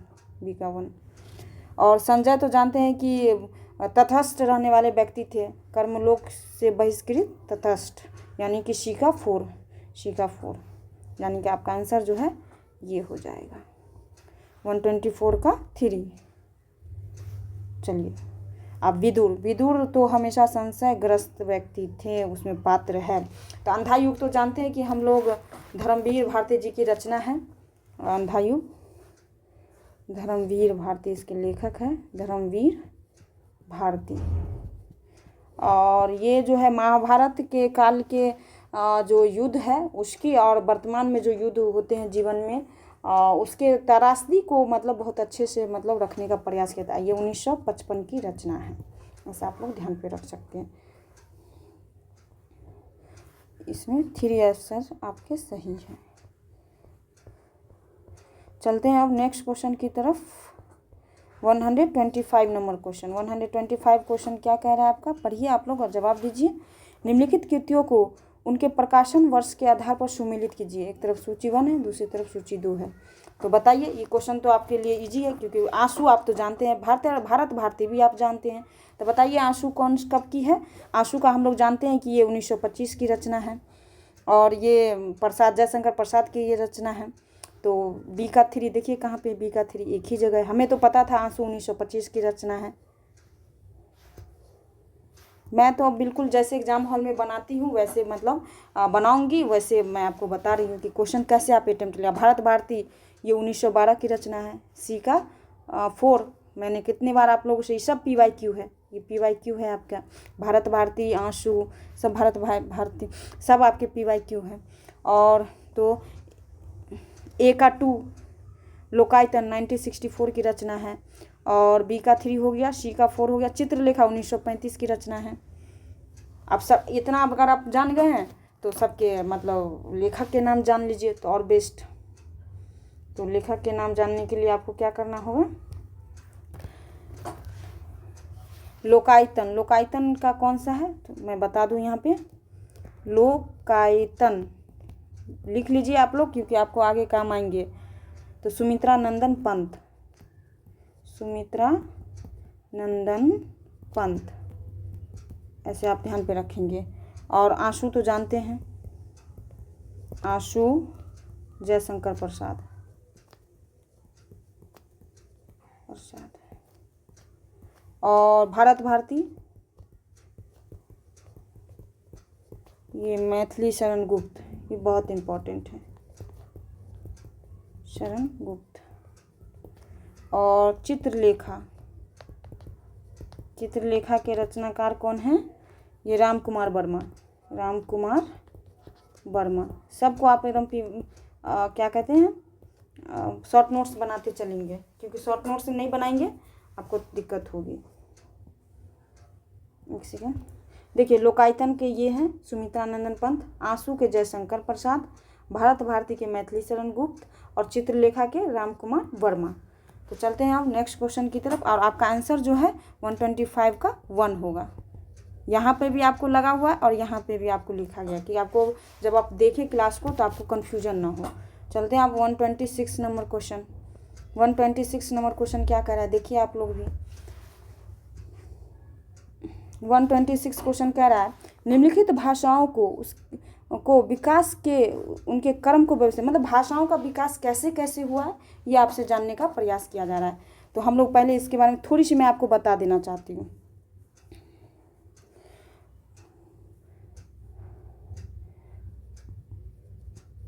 और संजय तो जानते हैं कि तटस्थ रहने वाले व्यक्ति थे, कर्मलोक से बहिष्कृत तटस्थ, यानी कि सी का 4, यानी कि आपका आंसर जो है ये हो जाएगा 124 का 3। चलिए अब विदुर तो हमेशा संशयग्रस्त व्यक्ति थे, उसमें पात्र है। तो अंधा युग तो जानते हैं कि हम लोग धर्मवीर भारती जी की रचना है, अंधा युग धर्मवीर भारती इसके लेखक है, धर्मवीर भारती। और ये जो है महाभारत के काल के जो युद्ध है उसकी, और वर्तमान में जो युद्ध होते हैं जीवन में उसके त्रासदी को मतलब बहुत अच्छे से मतलब रखने का प्रयास किया था। ये 1955 की रचना है, ऐसा आप लोग ध्यान पे रख सकते हैं। इसमें 3 आंसर आपके सही हैं। चलते हैं अब नेक्स्ट क्वेश्चन की तरफ। 125 नंबर क्वेश्चन। 125 क्वेश्चन क्या कह रहा है आपका, पढ़िए आप लोग और जवाब दीजिए। निम्नलिखित कृतियों को उनके प्रकाशन वर्ष के आधार पर सुमेलित कीजिए। एक तरफ सूची 1 है, दूसरी तरफ सूची 2 है। तो बताइए, ये क्वेश्चन तो आपके लिए इजी है क्योंकि आंसू आप तो जानते हैं, भारत भारती भी आप जानते हैं। तो बताइए आंसू कौन कब की है। आंसू का हम लोग जानते हैं कि ये 1925 की रचना है और ये प्रसाद, जयशंकर प्रसाद की ये रचना है। तो बी का 3 देखिए कहाँ पे, बी का 3 एक ही जगह है। हमें तो पता था आंसू 1925 की रचना है। मैं तो अब बिल्कुल जैसे एग्जाम हॉल में बनाती हूँ वैसे मतलब बनाऊंगी, वैसे मैं आपको बता रही हूँ कि क्वेश्चन कैसे आप अटेम्प्ट लिया। भारत भारती ये 1912 की रचना है। सी का 4 मैंने कितनी बार आप लोगों से, ये सब PYQ है, ये PYQ है आपका। भारत भारती, आंसू, सब भारत भारती सब आपके PYQ है। और तो ए का 2 लोकायतन 1964 की रचना है और बी का 3 हो गया, सी का 4 हो गया। चित्रलेखा 1935 की रचना है। अब सब इतना अगर आप जान गए हैं तो सबके मतलब लेखक के नाम जान लीजिए तो और बेस्ट। तो लेखक के नाम जानने के लिए आपको क्या करना होगा, लोकायतन, लोकायतन का कौन सा है तो मैं बता दूं यहाँ पे, लोकायतन लिख लीजिए आप लोग क्योंकि आपको आगे काम आएंगे। तो सुमित्रा नंदन पंत, सुमित्रा नंदन पंत, ऐसे आप ध्यान पे रखेंगे। और आंसू तो जानते हैं, आंसू जयशंकर प्रसाद प्रसाद। और भारत भारती ये मैथिली शरण गुप्त, ये बहुत इम्पोर्टेंट है, शरण गुप्त। और चित्रलेखा, चित्रलेखा के रचनाकार कौन है, ये राम कुमार वर्मा, राम कुमार वर्मा। सबको आप एकदम क्या कहते हैं शॉर्ट नोट्स बनाते चलेंगे क्योंकि शॉर्ट नोट्स नहीं बनाएंगे आपको दिक्कत होगी। एक सेकेंड, देखिए लोकायतन के ये हैं सुमित्रा नंदन पंत, आंसू के जयशंकर प्रसाद, भारत भारती के मैथिली शरण गुप्त और चित्रलेखा के राम कुमार वर्मा। तो चलते हैं आप नेक्स्ट क्वेश्चन की तरफ। और आपका आंसर जो है 125 का 1 होगा। यहाँ पे भी आपको लगा हुआ है और यहाँ पे भी आपको लिखा गया कि आपको जब आप देखें क्लास को तो आपको कन्फ्यूजन ना हो। चलते हैं आप 126 नंबर क्वेश्चन। 126 नंबर क्वेश्चन क्या कह रहा है देखिए आप लोग भी। 126 क्वेश्चन कह रहा है निम्नलिखित भाषाओं को विकास के उनके क्रम को व्यवस्थित, मतलब भाषाओं का विकास कैसे कैसे हुआ है ये आपसे जानने का प्रयास किया जा रहा है। तो हम लोग पहले इसके बारे में थोड़ी सी मैं आपको बता देना चाहती हूँ।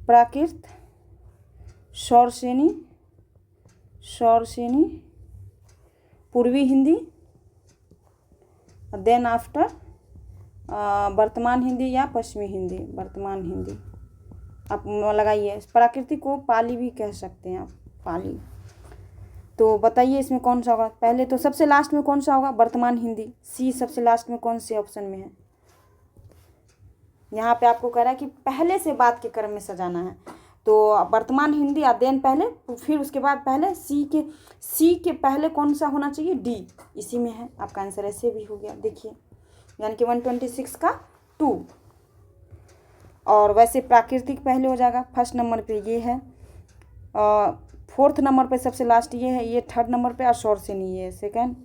प्राकृत, शौरसेनी, शौरसेनी, पूर्वी हिंदी, देन आफ्टर वर्तमान हिंदी या पश्चिमी हिंदी, वर्तमान हिंदी आप लगाइए। प्राकृतिक को पाली भी कह सकते हैं आप, पाली। तो बताइए इसमें कौन सा होगा, पहले तो सबसे लास्ट में कौन सा होगा, वर्तमान हिंदी। सी सबसे लास्ट में कौन से ऑप्शन में है, यहाँ पे आपको कह रहा है कि पहले से बात के क्रम में सजाना है। तो वर्तमान हिंदी या देन पहले, फिर उसके बाद पहले सी के पहले कौन सा होना चाहिए, डी, इसी में है। आपका आंसर ऐसे भी हो गया देखिए, यानी कि 126 का 2। और वैसे प्राकृतिक पहले हो जाएगा, फर्स्ट नंबर पे ये है, फोर्थ नंबर पे सबसे लास्ट ये है, ये थर्ड नंबर पे, और शौरसेनी ये सेकंड।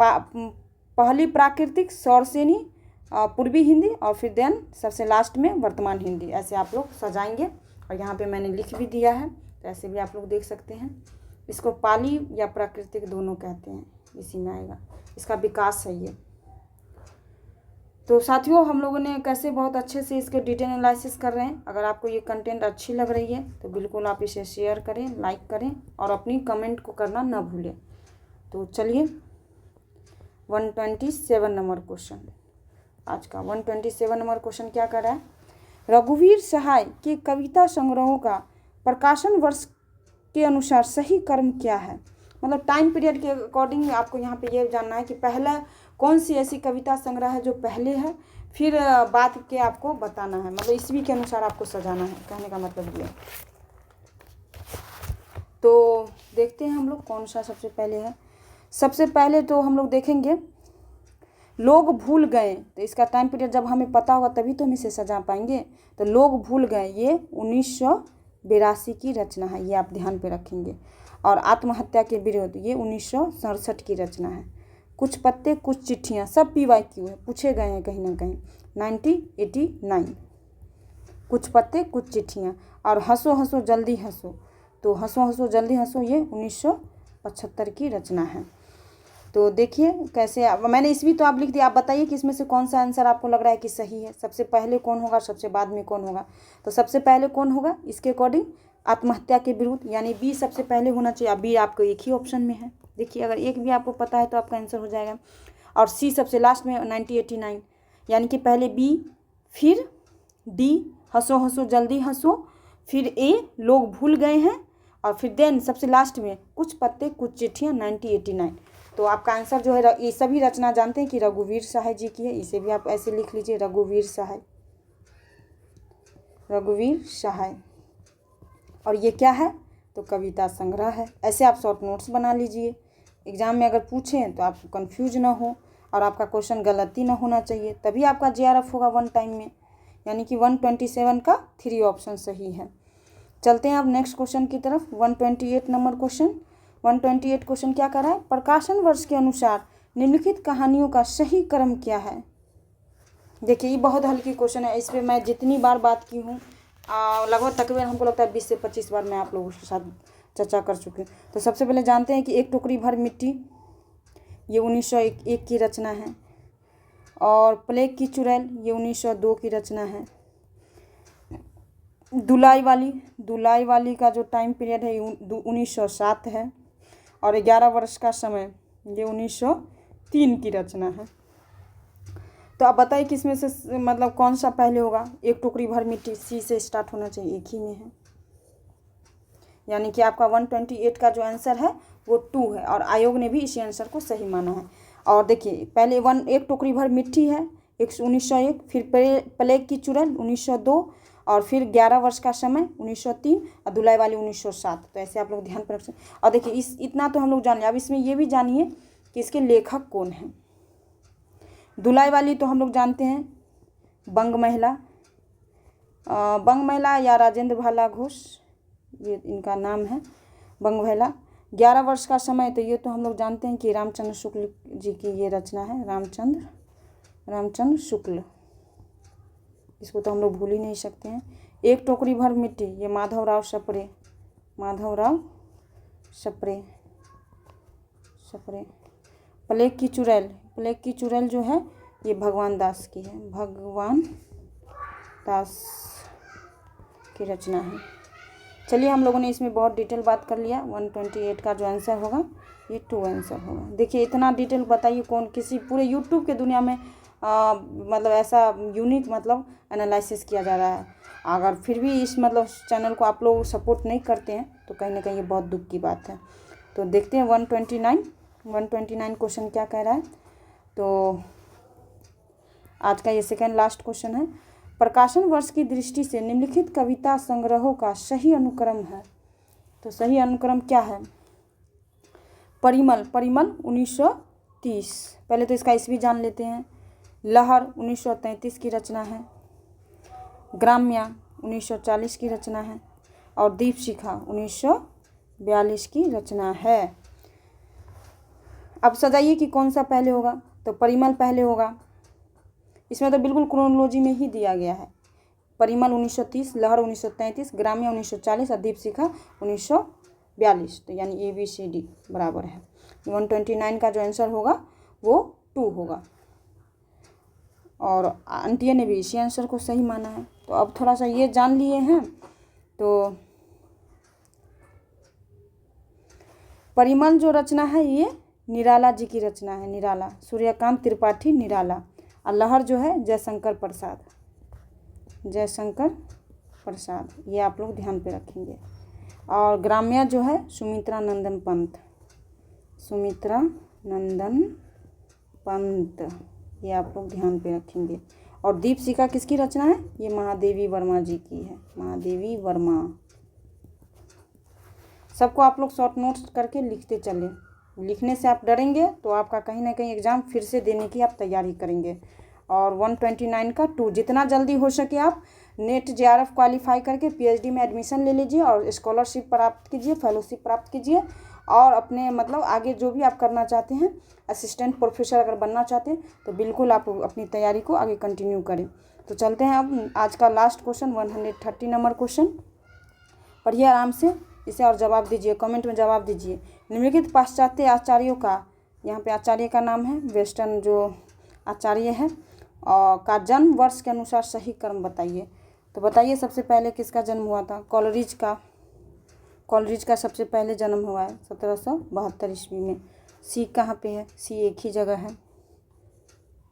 पहली प्राकृतिक, शौरसेनी, पूर्वी हिंदी, और फिर देन सबसे लास्ट में वर्तमान हिंदी। ऐसे आप लोग सजाएंगे और यहाँ पे मैंने लिख भी दिया है, तो ऐसे भी आप लोग देख सकते हैं। इसको पाली या प्राकृतिक दोनों कहते हैं, इसी में आएगा, इसका विकास है ये। तो साथियों हम लोगों ने कैसे बहुत अच्छे से इसके डिटेल एनालिसिस कर रहे हैं। अगर आपको ये कंटेंट अच्छी लग रही है तो बिल्कुल आप इसे शेयर करें, लाइक करें और अपनी कमेंट को करना ना भूलें। तो चलिए 127 नंबर क्वेश्चन, आज का 127 नंबर क्वेश्चन क्या कर रहा है, रघुवीर सहाय के कविता संग्रहों का प्रकाशन वर्ष के अनुसार सही क्रम क्या है। मतलब टाइम पीरियड के अकॉर्डिंग आपको यहाँ पे ये जानना है कि पहला कौन सी ऐसी कविता संग्रह है जो पहले है, फिर बाद के आपको बताना है, मतलब ईस्वी के अनुसार आपको सजाना है, कहने का मतलब ये। तो देखते हैं हम लोग कौन सा सबसे पहले है। सबसे पहले तो हम लोग देखेंगे लोग भूल गए, तो इसका टाइम पीरियड जब हमें पता होगा तभी तो हम इसे सजा पाएंगे। तो लोग भूल गए ये 1982 की रचना है, ये आप ध्यान पे रखेंगे। और आत्महत्या के विरोध ये 1967 की रचना है। कुछ पत्ते कुछ चिट्ठियाँ सब PYQ है, पूछे गए हैं कहीं ना कहीं, 1989। कुछ पत्ते कुछ चिट्ठियाँ। और हंसो हंसो जल्दी हंसो, तो हंसो हंसो जल्दी हंसो ये 1975 की रचना है। तो देखिए कैसे मैंने इसमें तो आप लिख दिया। आप बताइए कि इसमें से कौन सा आंसर आपको लग रहा है कि सही है। सबसे पहले कौन होगा, सबसे बाद में कौन होगा। तो सबसे पहले कौन होगा इसके अकॉर्डिंग, आत्महत्या के विरुद्ध, यानी बी सबसे पहले होना चाहिए। बी आपको एक ही ऑप्शन में है। देखिए अगर एक भी आपको पता है तो आपका आंसर हो जाएगा। और सी सबसे लास्ट में 1989, यानी कि पहले बी, फिर डी हंसो हंसो जल्दी हंसो, फिर ए लोग भूल गए हैं, और फिर देन सबसे लास्ट में कुछ पत्ते कुछ चिट्ठियाँ 1989। तो आपका आंसर जो है, ये सभी रचना जानते हैं कि रघुवीर सहाय जी की है। इसे भी आप ऐसे लिख लीजिए, रघुवीर सहाय, रघुवीर सहाय। और ये क्या है, तो कविता संग्रह है। ऐसे आप शॉर्ट नोट्स बना लीजिए, एग्जाम में अगर पूछें तो आपको कंफ्यूज ना हो और आपका क्वेश्चन गलती ना होना चाहिए, तभी आपका JRF होगा 1 टाइम में। यानी कि 127 का 3 ऑप्शन सही है। चलते हैं अब नेक्स्ट क्वेश्चन की तरफ। 128 नंबर क्वेश्चन। 128 क्वेश्चन क्या कर रहा है, प्रकाशन वर्ष के अनुसार निम्नलिखित कहानियों का सही क्रम क्या है। देखिए ये बहुत हल्की क्वेश्चन है, इस पर मैं जितनी बार बात की हूँ लगभग तकरीबन हमको लगता है 20 से 25 बार मैं आप लोगों के साथ चर्चा कर चुकी हूँ। तो सबसे पहले जानते हैं कि एक टोकरी भर मिट्टी, ये 1901 की रचना है। और प्लेग की चुड़ैल ये 1902 की रचना है। दुलाई वाली का जो टाइम पीरियड है 1907 है। और 11 वर्ष का समय ये 1903 की रचना है। तो आप बताइए कि इसमें से मतलब कौन सा पहले होगा। एक टोकरी भर मिट्टी सी से स्टार्ट होना चाहिए, एक ही में है। यानी कि आपका 128 का जो आंसर है वो 2 है, और आयोग ने भी इसी आंसर को सही माना है। और देखिए पहले एक टोकरी भर मिट्टी है 1901, फिर प्लेग की चुड़ैल 1902, और फिर 11 वर्ष का समय 1903, और दुलाई वाली 1907। तो ऐसे आप लोग ध्यान पर रख सकते। और देखिए इतना तो हम लोग जान लिया। अब इसमें ये भी जानिए कि इसके लेखक कौन हैं। दुलाई वाली तो हम लोग जानते हैं बंग महिला या राजेंद्र भाला घोष, ये इनका नाम है बंग महिला। 11 वर्ष का समय तो ये तो हम लोग जानते हैं कि रामचंद्र शुक्ल जी की ये रचना है, रामचंद्र शुक्ल, इसको तो हम लोग भूल ही नहीं सकते हैं। एक टोकरी भर मिट्टी ये माधवराव सप्रे। प्लेग की चुड़ैल जो है ये भगवान दास की है, भगवान दास की रचना है। चलिए हम लोगों ने इसमें बहुत डिटेल बात कर लिया। 128 का जो आंसर होगा ये 2 आंसर होगा। देखिए इतना डिटेल बताइए कौन किसी पूरे यूट्यूब के दुनिया में मतलब ऐसा यूनिक मतलब एनालिसिस किया जा रहा है। अगर फिर भी इस मतलब चैनल को आप लोग सपोर्ट नहीं करते हैं तो कहीं ना कहीं ये बहुत दुख की बात है। तो देखते हैं 129 क्वेश्चन क्या कह रहा है। तो आज का ये सेकेंड लास्ट क्वेश्चन है, प्रकाशन वर्ष की दृष्टि से निम्नलिखित कविता संग्रहों का सही अनुक्रम है। तो सही अनुक्रम क्या है, परिमल 1930, पहले तो इसका ईस्वी जान लेते हैं। लहर 1933 की रचना है। ग्राम्या 1940 की रचना है। और दीपशिखा 1942 की रचना है। अब सजाइए कि कौन सा पहले होगा। तो परिमल पहले होगा, इसमें तो बिल्कुल क्रोनोलॉजी में ही दिया गया है। परिमल 1930, लहर 1933, ग्राम्या 1940 और दीपशिखा 1942। तो यानी ABCD बराबर है। 129 का जो आंसर होगा वो 2 होगा। और आंटिया ने भी इसी आंसर को सही माना है। तो अब थोड़ा सा ये जान लिए हैं। तो परिमल जो रचना है ये निराला जी की रचना है, निराला, सूर्यकांत त्रिपाठी निराला। और लहर जो है जयशंकर प्रसाद, ये आप लोग ध्यान पे रखेंगे। और ग्राम्या जो है सुमित्रा नंदन पंत, ये आप लोग ध्यान पे रखेंगे। और दीपशिखा किसकी रचना है, ये महादेवी वर्मा जी की है, महादेवी वर्मा। सबको आप लोग शॉर्ट नोट्स करके लिखते चले लिखने से आप डरेंगे तो आपका कहीं ना कहीं एग्ज़ाम फिर से देने की आप तैयारी करेंगे। और 129 का 2, जितना जल्दी हो सके आप नेट JRF क्वालिफाई करके PhD में एडमिशन ले लीजिए और स्कॉलरशिप प्राप्त कीजिए, फेलोशिप प्राप्त कीजिए और अपने मतलब आगे जो भी आप करना चाहते हैं, असिस्टेंट प्रोफेसर अगर बनना चाहते हैं तो बिल्कुल आप अपनी तैयारी को आगे कंटिन्यू करें। तो चलते हैं अब आज का लास्ट क्वेश्चन 130 नंबर क्वेश्चन। पढ़िए आराम से इसे और जवाब दीजिए, कमेंट में जवाब दीजिए। निम्नलिखित पाश्चात्य आचार्यों का, यहाँ पे आचार्य का नाम है, वेस्टर्न जो आचार्य है, और का जन्म वर्ष के अनुसार सही क्रम बताइए। तो बताइए सबसे पहले किसका जन्म हुआ था? कॉलरिज का सबसे पहले जन्म हुआ है 1772 ईस्वी में। सी कहाँ पे है? सी एक ही जगह है।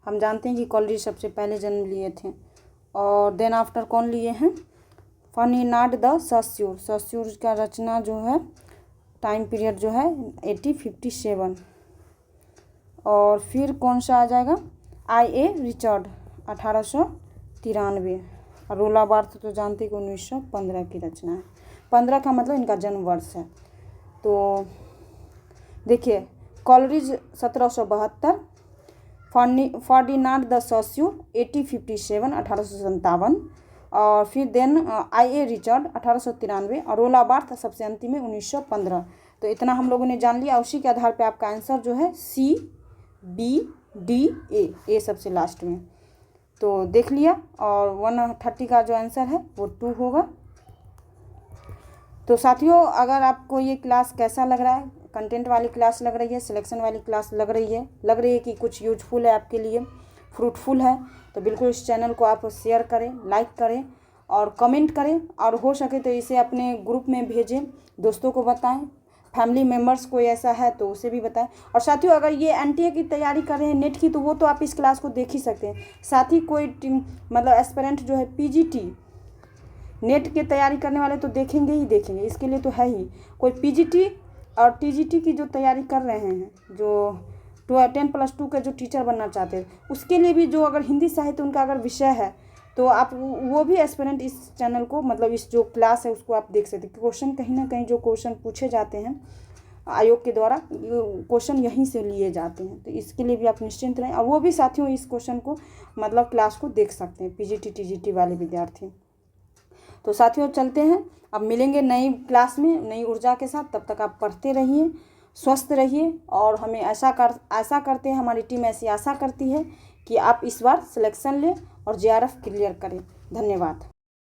हम जानते हैं कि कॉलरिज सबसे पहले जन्म लिए थे। और देन आफ्टर कौन लिए हैं? Ferdinand the Saussure. सस्यूर का रचना जो है, टाइम पीरियड जो है 1857। और फिर कौन सा आ जाएगा? IA Richard 1893। और रोला बार्थ तो जानते हैं कि 1915 की रचना है। 15 का मतलब इनका जन्म वर्ष है। तो देखिए, कॉलरिज 1772, फर्डिनांड द सस्यूर 1857 1857, और फिर देन IA रिचर्ड 1893, और रोला बार्थ सबसे अंतिम में 1915। तो इतना हम लोगों ने जान लिया। उसी के आधार पे आपका आंसर जो है CBDA सबसे लास्ट में तो देख लिया। और 130 का जो आंसर है वो 2 होगा। तो साथियों, अगर आपको ये क्लास कैसा लग रहा है, कंटेंट वाली क्लास लग रही है, सिलेक्शन वाली क्लास लग रही है कि कुछ यूजफुल है आपके लिए, फ्रूटफुल है, तो बिल्कुल इस चैनल को आप शेयर करें, लाइक करें और कमेंट करें। और हो सके तो इसे अपने ग्रुप में भेजें, दोस्तों को बताएं, फैमिली मेम्बर्स कोई ऐसा है तो उसे भी बताएं। और साथियों, अगर ये NTA की तैयारी कर रहे हैं नेट की, तो वो तो आप इस क्लास को देख ही सकते हैं। साथ ही कोई मतलब एस्पिरेंट जो है PGT नेट की तैयारी करने वाले तो देखेंगे ही देखेंगे, इसके लिए तो है ही। कोई PGT और TGT की जो तैयारी कर रहे हैं, जो 10+2 के जो टीचर बनना चाहते हैं, उसके लिए भी जो अगर हिंदी साहित्य उनका अगर विषय है, तो आप वो भी एस्पिरेंट इस चैनल को, मतलब इस जो क्लास है उसको आप देख सकते हैं। क्वेश्चन कहीं ना कहीं जो क्वेश्चन पूछे जाते हैं आयोग के द्वारा, क्वेश्चन यहीं से लिए जाते हैं, तो इसके लिए भी आप निश्चिंत रहें। और वो भी साथियों इस क्वेश्चन को मतलब क्लास को देख सकते हैं, PGT TGT वाले विद्यार्थी। तो साथियों चलते हैं, अब मिलेंगे नई क्लास में नई ऊर्जा के साथ। तब तक आप पढ़ते रहिए, स्वस्थ रहिए, और हमें आशा करते हैं, हमारी टीम ऐसी आशा करती है कि आप इस बार सिलेक्शन लें और JRF क्लियर करें। धन्यवाद।